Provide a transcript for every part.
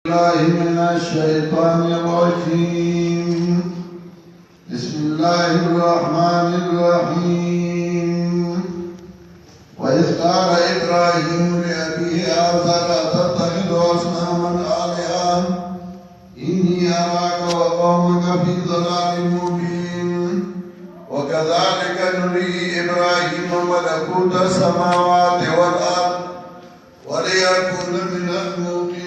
الله من الشيطان الرجيم. بسم الله الرحمن الرحيم. وإذ قال إبراهيم لأبيه آزر أتتخذ أصناما آلهة إني أراك وقومك في ضلال مبين. وكذلك نري إبراهيم ملكوت السماوات والأرض وليكون من الموقنين.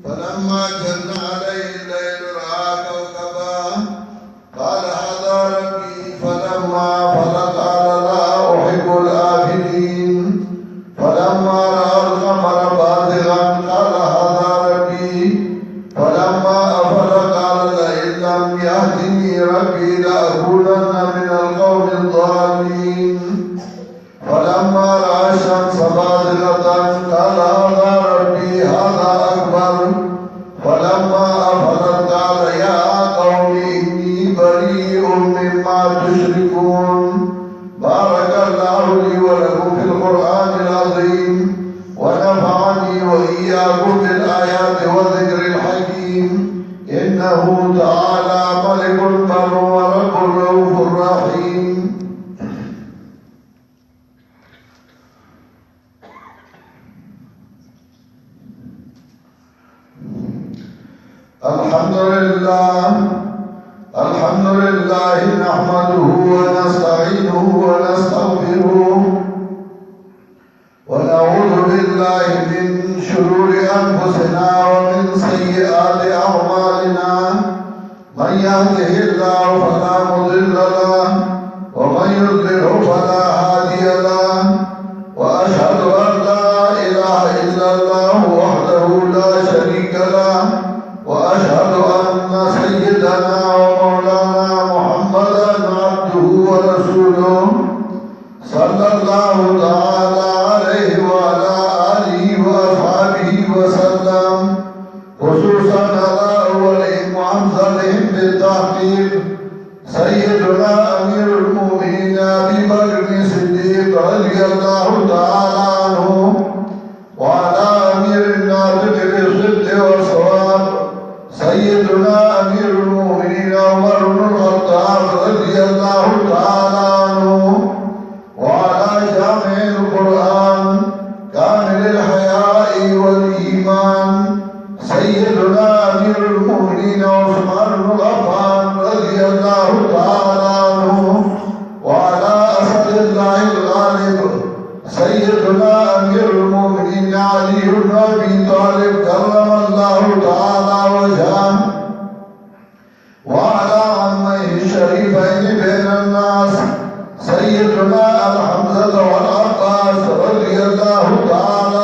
فلما جن عليه الليل رأى كوكبا قال هذا ربي فلما أفل قال لا أحب الآفلين. فلما رأى القمر بازغا قال هذا ربي فلما أفل قال لئن لم يهدني ربي لأكونن من القوم الضالين. فلما رأى الشمس بازغة قال هذا ربي هذا أكبر. فلما أفلت قال يا قوم إني بريء مما تشركون. بارك الله لي ولكم في القرآن العظيم ونفعني وإياكم بالآيات والذكر الحكيم. إنه تعالى ملك بر ورب رؤوف رحيم. الحمد لله نحمده ونستعينه ونستغفره ونعوذ بالله من شرور أنفسنا ومن سيئات أعمالنا. من يهده الله فلا مضل له ومن يضلله فلا هادي له. وأشهد أن لا إله إلا الله وحده لا شريك له. وأشهد أن سيدنا ومولانا محمدا عبده ورسوله صلى الله تعالى عليه وعلى آله وأصحابه وسلم. خصوصا على أولهم وأمثلهم بالتحقيق سيدنا أمير المؤمنين أبي بكر الصديق رضي الله تعالى عنه، وعلى أمير الناطق بالصدق والصواب سيدنا أمير المؤمنين عمر بن الخطاب رضي الله تعالى عنه، وعلى جامع القرآن كامل الحياء والإيمان سيدنا أمير المؤمنين عثمان بن عفان رضي الله تعالى عنه، وعلى أسد الله الغالب سيدنا أمير المؤمنين علي بن أبي طالب كرم الله تعالى وجهه، وعلى عميه الشريفين بين الناس سيدنا الحمزة والعباس رضي الله تعالى